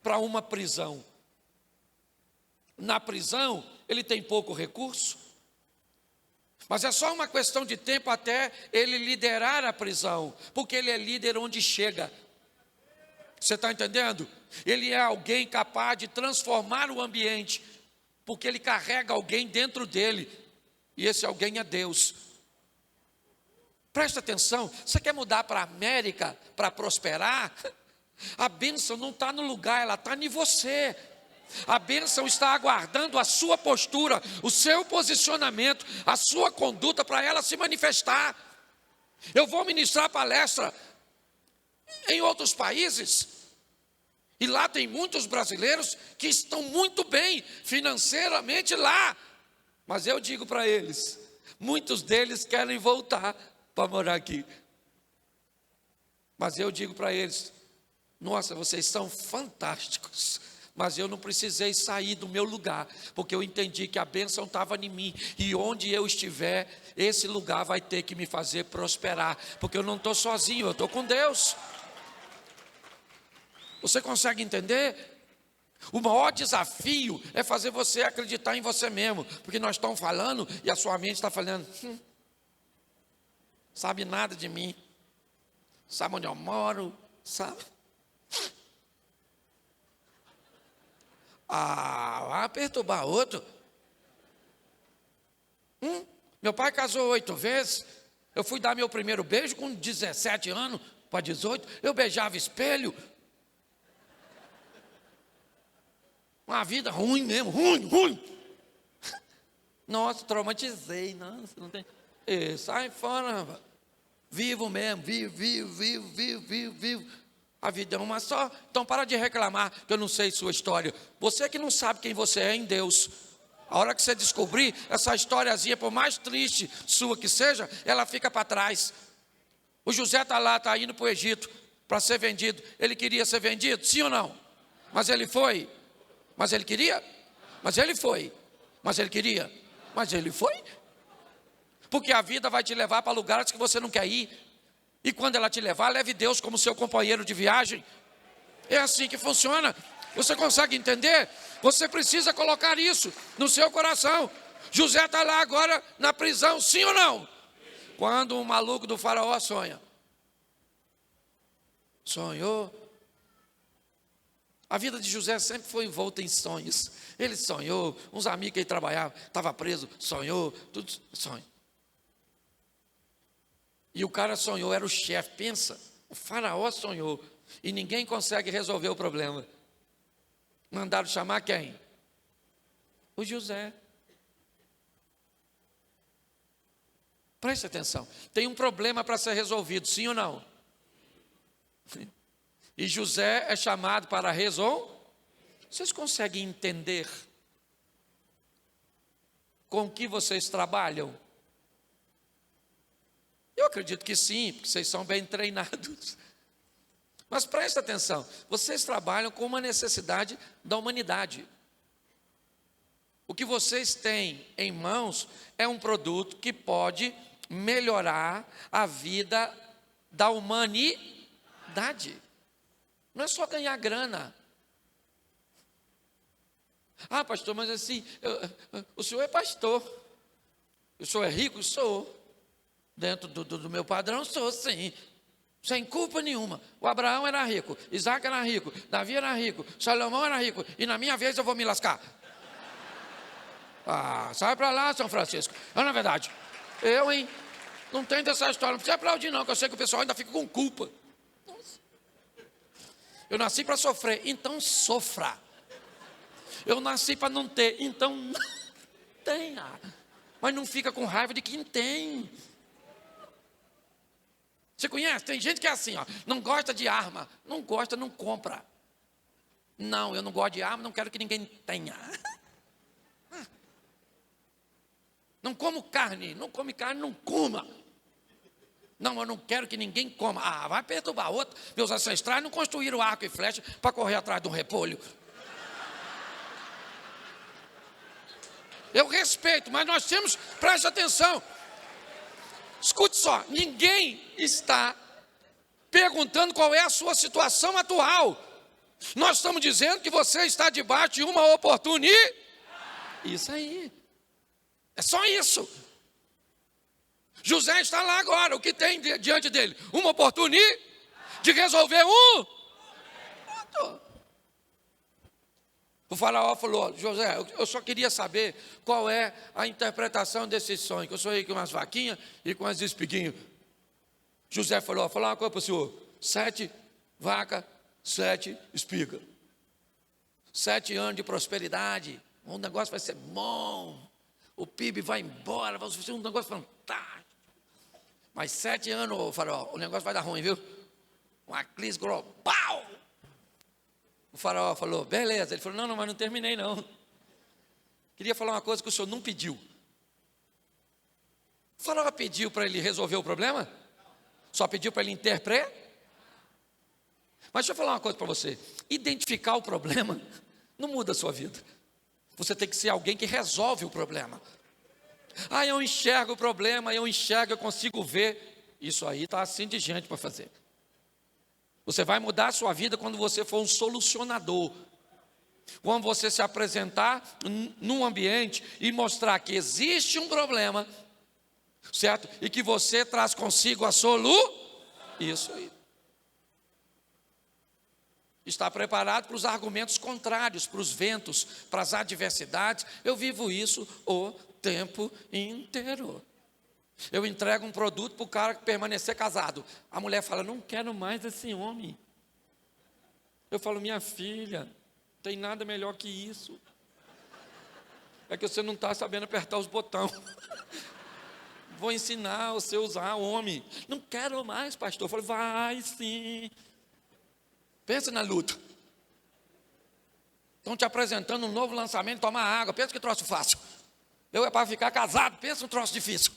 para uma prisão. Na prisão, ele tem pouco recurso, mas é só uma questão de tempo até ele liderar a prisão, porque ele é líder onde chega. Você está entendendo? Ele é alguém capaz de transformar o ambiente, porque ele carrega alguém dentro dele, e esse alguém é Deus. Presta atenção, você quer mudar para a América para prosperar? A bênção não está no lugar, ela está em você. A bênção está aguardando a sua postura, o seu posicionamento, a sua conduta para ela se manifestar. Eu vou ministrar palestra em outros países, e lá tem muitos brasileiros que estão muito bem financeiramente lá, Mas eu digo para eles, muitos deles querem voltar para morar aqui. Mas eu digo para eles, nossa, vocês são fantásticos. Mas eu não precisei sair do meu lugar, porque eu entendi que a bênção estava em mim. E onde eu estiver, esse lugar vai ter que me fazer prosperar. Porque eu não estou sozinho, eu estou com Deus. Você consegue entender? O maior desafio é fazer você acreditar em você mesmo. Porque nós estamos falando e a sua mente está falando, sabe nada de mim. Sabe onde eu moro, sabe? Vai perturbar outro. Meu pai casou 8 vezes. Eu fui dar meu primeiro beijo com 17 anos para 18. Eu beijava espelho. Uma vida ruim mesmo, ruim. Nossa, traumatizei. Nossa, não tem. Sai fora, rapaz. Vivo mesmo, vivo. A vida é uma só. Então para de reclamar que eu não sei sua história. Você que não sabe quem você é em Deus. A hora que você descobrir essa historiazinha, por mais triste sua que seja, ela fica para trás. O José está lá, está indo para o Egito para ser vendido. Ele queria ser vendido? Sim ou não? Mas ele foi. Mas ele queria? Mas ele foi. Mas ele queria? Mas ele foi. Porque a vida vai te levar para lugares que você não quer ir. E quando ela te levar, leve Deus como seu companheiro de viagem. É assim que funciona. Você consegue entender? Você precisa colocar isso no seu coração. José está lá agora na prisão, sim ou não? Quando um maluco do faraó sonha. Sonhou. A vida de José sempre foi envolta em sonhos. Ele sonhou, uns amigos que ele trabalhava, estava preso, sonhou, tudo sonho. E o cara sonhou, era o chefe, pensa, o faraó sonhou, e ninguém consegue resolver o problema. Mandaram chamar quem? O José. Preste atenção, tem um problema para ser resolvido, sim ou não? E José é chamado para resolver. Vocês conseguem entender com que vocês trabalham? Eu acredito que sim, porque vocês são bem treinados. Mas presta atenção, vocês trabalham com uma necessidade da humanidade. O que vocês têm em mãos é um produto que pode melhorar a vida da humanidade. Não é só ganhar grana. Pastor, mas assim, o senhor é pastor. O senhor é rico? Sou. Dentro do meu padrão, sou sim. Sem culpa nenhuma. O Abraão era rico, Isaac era rico, Davi era rico, Salomão era rico. E na minha vez eu vou me lascar. Sai para lá, São Francisco. Na verdade, não tem dessa história. Não precisa aplaudir não, que eu sei que o pessoal ainda fica com culpa. Nossa. Eu nasci para sofrer, então sofra. Eu nasci para não ter, então não tenha. Mas não fica com raiva de quem tem. Você conhece? Tem gente que é assim, não gosta de arma. Não gosta, não compra. Não, eu não gosto de arma, não quero que ninguém tenha. Não como carne, não come carne, não coma. Não, eu não quero que ninguém coma. Vai perturbar outro. Meus ancestrais não construíram arco e flecha para correr atrás de um repolho. Eu respeito, mas nós temos, preste atenção. Escute só, ninguém está perguntando qual é a sua situação atual. Nós estamos dizendo que você está debaixo de uma oportunidade. Isso aí. É só isso. José está lá agora. O que tem diante dele? Uma oportunidade de resolver um. Pronto. O faraó falou: José, eu só queria saber qual é a interpretação desse sonho, que eu sonhei com umas vaquinhas e com as espiguinhas. José falou: falar uma coisa para o senhor: 7 vacas, 7 espigas. 7 anos de prosperidade, o negócio vai ser bom, o PIB vai embora, vai ser um negócio fantástico. Mas 7 anos, faraó, o negócio vai dar ruim, viu? Uma crise global. O faraó falou: beleza. Ele falou: não, mas não terminei não. Queria falar uma coisa que o senhor não pediu. Faraó pediu para ele resolver o problema? Só pediu para ele interpretar? Mas deixa eu falar uma coisa para você. Identificar o problema não muda a sua vida. Você tem que ser alguém que resolve o problema. Eu enxergo o problema, eu consigo ver. Isso aí está assim de gente para fazer. Você vai mudar a sua vida quando você for um solucionador. Quando você se apresentar num ambiente e mostrar que existe um problema, certo? E que você traz consigo a solução. Isso aí. Está preparado para os argumentos contrários, para os ventos, para as adversidades. Eu vivo isso o tempo inteiro. Eu entrego um produto para o cara permanecer casado. A mulher fala, não quero mais esse homem. Eu falo, minha filha, não tem nada melhor que isso. É que você não está sabendo apertar os botões. Vou ensinar você a usar homem. Não quero mais, pastor. Eu falo, vai sim. Pensa na luta. Estão te apresentando um novo lançamento, toma água. Pensa que troço fácil. Eu é para ficar casado, pensa um troço difícil.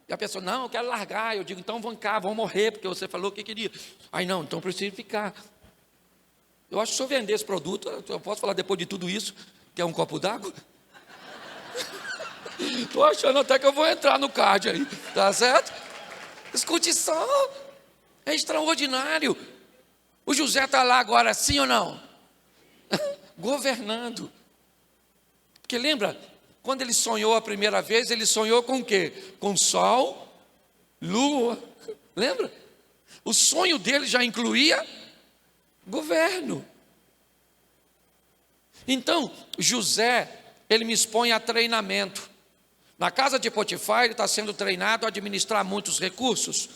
E a pessoa, não, eu quero largar. Eu digo, então vão cá, vão morrer, porque você falou que queria. Aí não, então preciso ficar. Eu acho que se eu vender esse produto, eu posso falar depois de tudo isso, que é um copo d'água? Estou achando até que eu vou entrar no card aí, tá certo? Escute só, é extraordinário. O José está lá agora, sim ou não? Governando. Porque lembra, quando ele sonhou a primeira vez, ele sonhou com o quê? Com sol, lua. Lembra? O sonho dele já incluía governo. Então, José, ele me expõe a treinamento. Na casa de Potifar, ele está sendo treinado a administrar muitos recursos.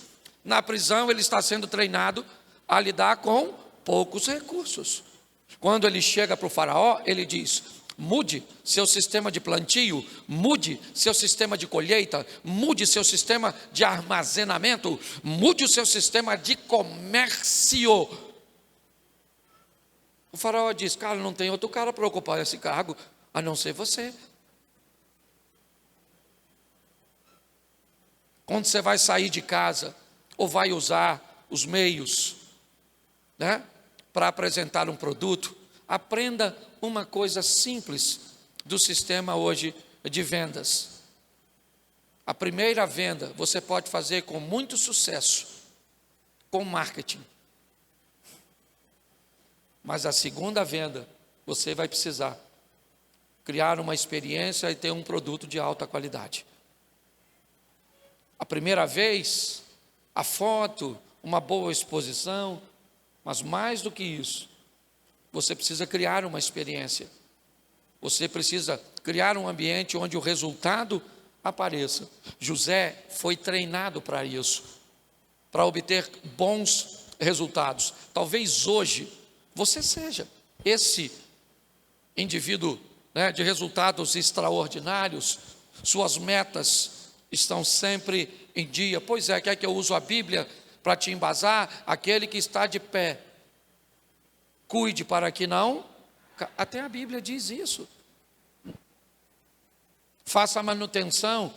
Na prisão, ele está sendo treinado a lidar com poucos recursos. Quando ele chega para o faraó, ele diz, mude seu sistema de plantio, mude seu sistema de colheita, mude seu sistema de armazenamento, mude o seu sistema de comércio. O faraó diz, cara, não tem outro cara para ocupar esse cargo, a não ser você. Quando você vai sair de casa, ou vai usar os meios, né, para apresentar um produto, aprenda uma coisa simples do sistema hoje de vendas. A primeira venda você pode fazer com muito sucesso, com marketing. Mas a segunda venda, você vai precisar criar uma experiência e ter um produto de alta qualidade. A primeira vez, a foto, uma boa exposição, mas mais do que isso, você precisa criar uma experiência. Você precisa criar um ambiente onde o resultado apareça. José foi treinado para isso, para obter bons resultados. Talvez hoje você seja esse indivíduo, né, de resultados extraordinários. Suas metas estão sempre em dia. Pois é, quer que eu use a Bíblia para te embasar? Aquele que está de pé, cuide para que não... Até a Bíblia diz isso. Faça a manutenção,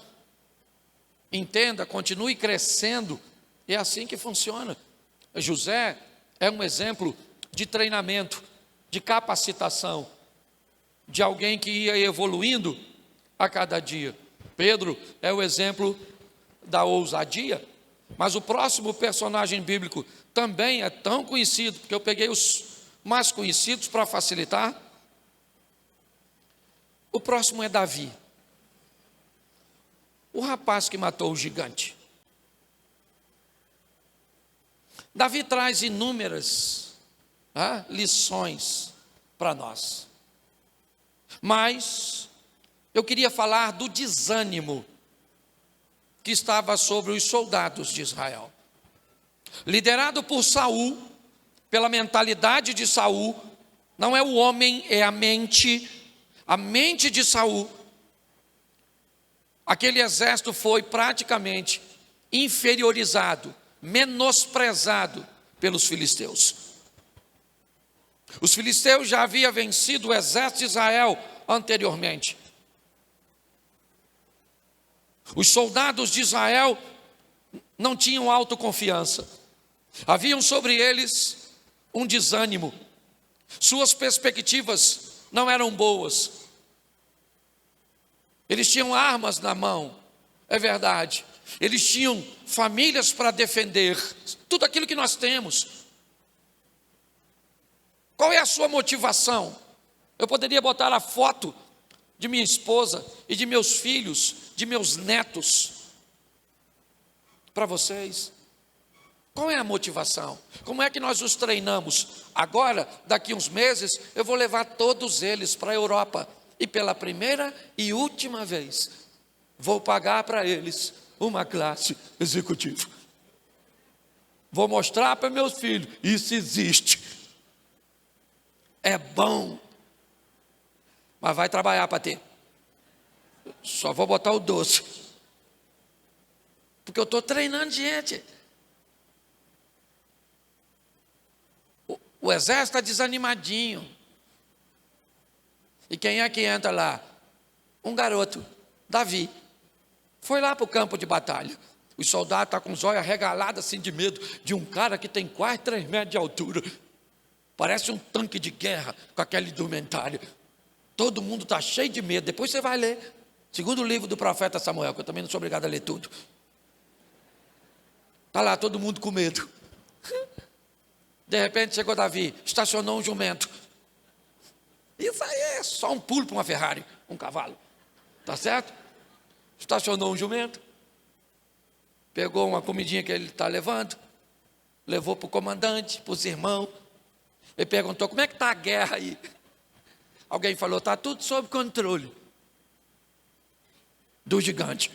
entenda, continue crescendo. É assim que funciona. José é um exemplo de treinamento, de capacitação, de alguém que ia evoluindo a cada dia. Pedro é o exemplo da ousadia, mas o próximo personagem bíblico também é tão conhecido, porque eu peguei os mais conhecidos para facilitar. O próximo é Davi, o rapaz que matou o gigante. Davi traz inúmeras lições para nós, mas eu queria falar do desânimo que estava sobre os soldados de Israel. Liderado por Saul, pela mentalidade de Saul, não é o homem, é a mente de Saul. Aquele exército foi praticamente inferiorizado, menosprezado pelos filisteus. Os filisteus já haviam vencido o exército de Israel anteriormente. Os soldados de Israel não tinham autoconfiança. Haviam sobre eles um desânimo. Suas perspectivas não eram boas. Eles tinham armas na mão, é verdade. Eles tinham famílias para defender, tudo aquilo que nós temos. Qual é a sua motivação? Eu poderia botar a foto de minha esposa e de meus filhos, de meus netos, para vocês. Qual é a motivação? Como é que nós os treinamos? Agora, daqui uns meses, eu vou levar todos eles para a Europa. E pela primeira e última vez, vou pagar para eles uma classe executiva. Vou mostrar para meus filhos, isso existe. É bom. Mas vai trabalhar para ter. Só vou botar o doce. Porque eu estou treinando gente. O exército está desanimadinho. E quem é que entra lá? Um garoto, Davi. Foi lá para o campo de batalha. Os soldados estão com os olhos arregalados assim de medo de um cara que tem quase 3 metros de altura. Parece um tanque de guerra com aquela indumentária. Todo mundo está cheio de medo. Depois você vai ler. Segundo o livro do profeta Samuel, que eu também não sou obrigado a ler tudo. Está lá todo mundo com medo. De repente chegou Davi, estacionou um jumento. Isso aí é só um pulo para uma Ferrari, um cavalo. Tá certo? Estacionou um jumento. Pegou uma comidinha que ele está levando. Levou para o comandante, para os irmãos. Ele perguntou, como é que está a guerra aí? Alguém falou, está tudo sob controle do gigante.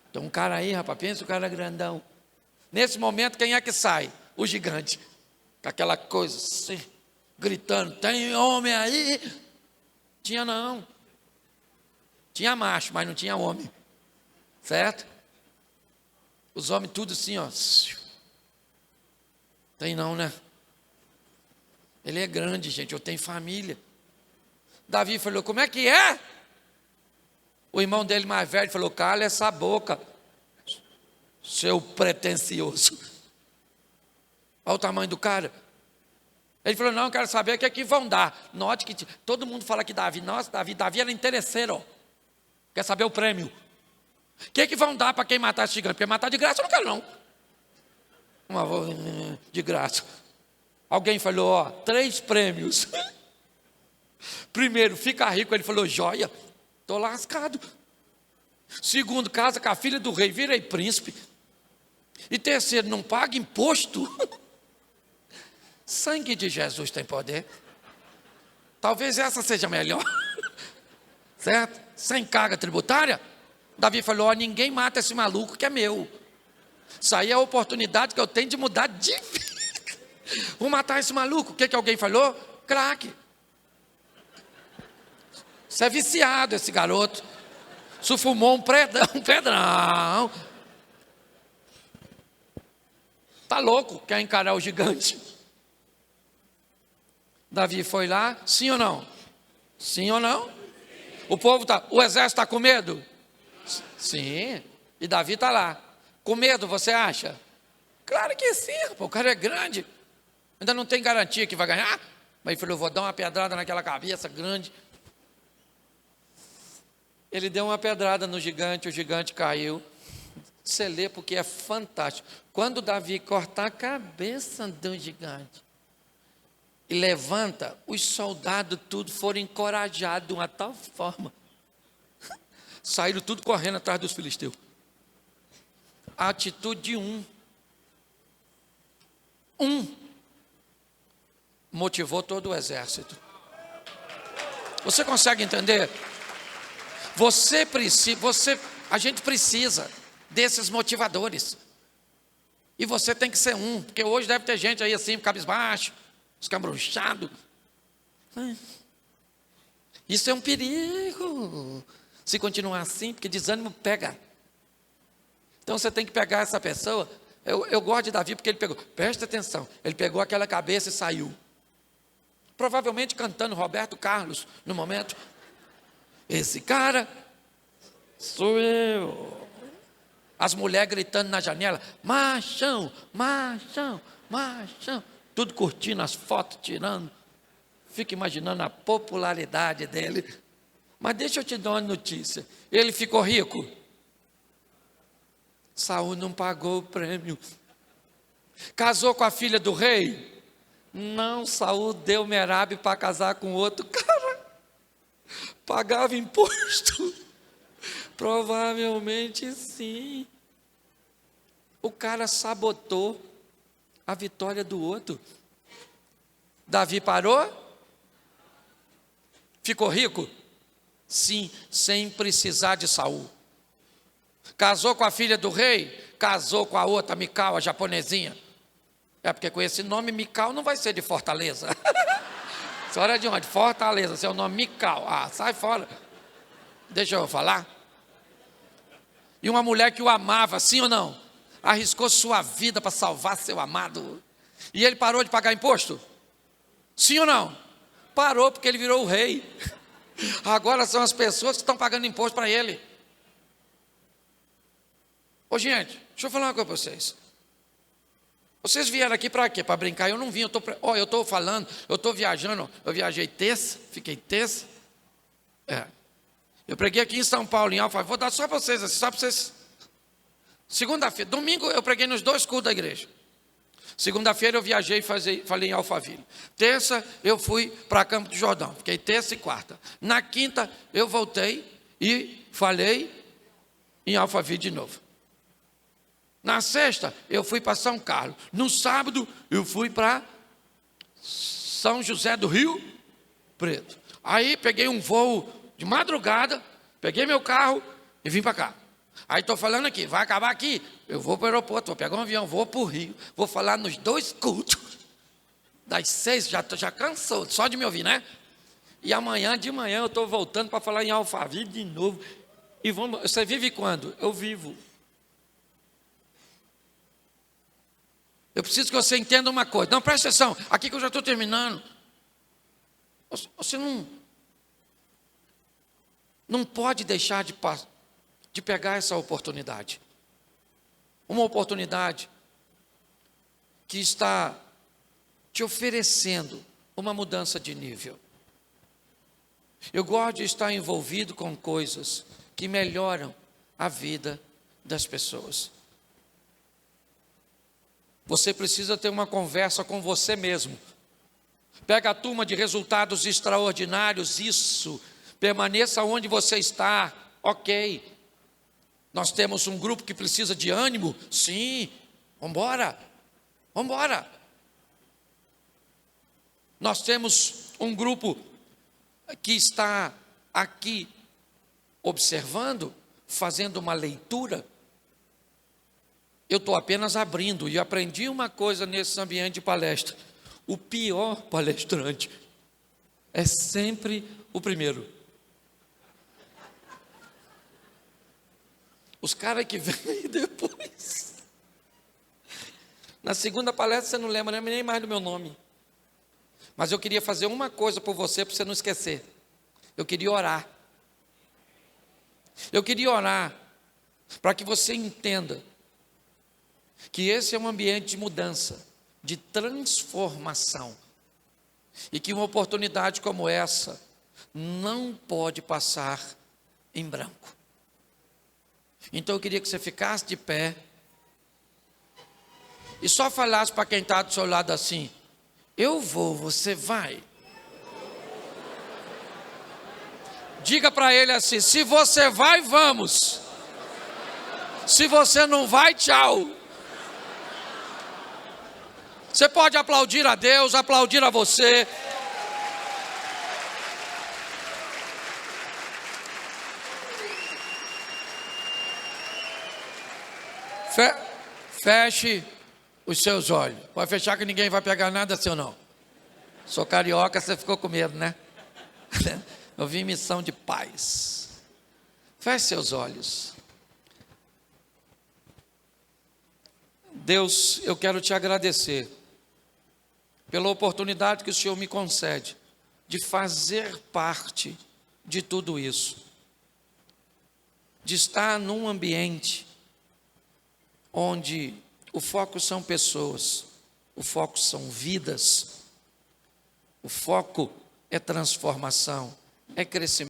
Então um cara aí, rapaz, pensa o cara grandão. Nesse momento, quem é que sai? O gigante. Com aquela coisa assim, gritando, tem homem aí? Tinha não. Tinha macho, mas não tinha homem. Certo? Os homens tudo assim, ó. Tem não, né? Ele é grande, gente, eu tenho família. Davi falou, como é que é? O irmão dele mais velho falou, cala essa boca, seu pretensioso. Olha o tamanho do cara. Ele falou, não, eu quero saber o que é que vão dar. Note que todo mundo fala que Davi, nossa, Davi era interesseiro, ó. Quer saber o prêmio? O que é que vão dar para quem matar esse gigante? Porque matar de graça eu não quero não. De graça. Alguém falou, ó, 3 prêmios. Primeiro, fica rico. Ele falou, joia, estou lascado. Segundo, casa com a filha do rei, virei príncipe. E terceiro, não paga imposto. Sangue de Jesus tem poder. Talvez essa seja melhor. Certo? Sem carga tributária. Davi falou, ó, ninguém mata esse maluco que é meu. Isso aí é a oportunidade que eu tenho de mudar de vida. Vou matar esse maluco. O que alguém falou? Crack. Você é viciado, esse garoto. Isso fumou um pedrão. Tá louco, quer encarar o gigante. Davi foi lá, sim ou não? Sim ou não? O exército está com medo? Sim. E Davi está lá. Com medo, você acha? Claro que sim, o cara é grande. Ainda não tem garantia que vai ganhar. Mas ele falou, vou dar uma pedrada naquela cabeça grande. Ele deu uma pedrada no gigante, o gigante caiu. Você lê porque é fantástico. Quando Davi corta a cabeça do gigante e levanta, os soldados tudo foram encorajados de uma tal forma. Saíram tudo correndo atrás dos filisteus. A atitude de um motivou todo o exército. Você consegue entender? A gente precisa desses motivadores. E você tem que ser um, porque hoje deve ter gente aí assim, cabisbaixo, escabruchado. Isso é um perigo. Se continuar assim, porque desânimo pega. Então você tem que pegar essa pessoa. Eu gosto de Davi porque ele pegou, presta atenção, ele pegou aquela cabeça e saiu. Provavelmente cantando Roberto Carlos no momento. Esse cara Sou eu. As mulheres gritando na janela, machão, machão, machão. Tudo curtindo as fotos, tirando. Fico imaginando a popularidade dele. Mas deixa eu te dar uma notícia. Ele ficou rico? Saul não pagou o prêmio. Casou com a filha do rei? Não, Saul deu Merabe para casar com outro cara. Pagava imposto? Provavelmente sim. O cara sabotou a vitória do outro. Davi parou? Ficou rico? Sim, sem precisar de Saul. Casou com a filha do rei? Casou com a outra, Mical, a japonesinha. É porque com esse nome, Mical não vai ser de Fortaleza. A senhora é de onde? Fortaleza, seu nome Mical. Ah, sai fora. Deixa eu falar. E uma mulher que o amava, sim ou não? Arriscou sua vida para salvar seu amado. E ele parou de pagar imposto? Sim ou não? Parou porque ele virou o rei. Agora são as pessoas que estão pagando imposto para ele. Ô gente, deixa eu falar uma coisa para vocês. Vocês vieram aqui para quê? Para brincar? Eu não vim, eu estou falando, eu estou viajando. Eu viajei terça, fiquei terça. Eu preguei aqui em São Paulo, em Alphaville. Vou dar só para vocês, assim, só para vocês. Segunda-feira, domingo eu preguei nos 2 cultos da igreja. Segunda-feira eu viajei e falei em Alphaville. Terça eu fui para Campo do Jordão. Fiquei terça e quarta. Na quinta eu voltei e falei em Alphaville de novo. Na sexta eu fui para São Carlos. No sábado eu fui para São José do Rio Preto. Aí peguei um voo de madrugada, peguei meu carro e vim para cá. Aí estou falando aqui, vai acabar aqui, eu vou para o aeroporto, vou pegar um avião, vou para o Rio, vou falar nos 2 cultos, das 6, já cansou, só de me ouvir, né? E amanhã, de manhã, eu estou voltando para falar em Alphaville de novo. E você vive quando? Eu vivo. Eu preciso que você entenda uma coisa. Não, presta atenção, aqui que eu já estou terminando. Você não pode deixar de pegar essa oportunidade. Uma oportunidade que está te oferecendo uma mudança de nível. Eu gosto de estar envolvido com coisas que melhoram a vida das pessoas. Você precisa ter uma conversa com você mesmo. Pega a turma de resultados extraordinários, isso. Permaneça onde você está, ok. Nós temos um grupo que precisa de ânimo, sim, vamos embora. Nós temos um grupo que está aqui observando, fazendo uma leitura. Eu estou apenas abrindo e aprendi uma coisa nesse ambiente de palestra. O pior palestrante é sempre o primeiro. Os caras que vêm depois. Na segunda palestra você não lembra nem mais do meu nome. Mas eu queria fazer uma coisa por você, para você não esquecer. Eu queria orar. Eu queria orar para que você entenda que esse é um ambiente de mudança, de transformação. E que uma oportunidade como essa não pode passar em branco. Então eu queria que você ficasse de pé e só falasse para quem está do seu lado assim: eu vou, você vai. Diga para ele assim: se você vai, vamos. Se você não vai, tchau. Você pode aplaudir a Deus, aplaudir a você. Feche os seus olhos. Pode fechar que ninguém vai pegar nada seu não. Sou carioca, você ficou com medo, né? Eu vim em missão de paz. Feche seus olhos. Deus, eu quero te agradecer pela oportunidade que o Senhor me concede de fazer parte de tudo isso. de estar num ambiente onde o foco são pessoas, o foco são vidas, o foco é transformação, é crescimento.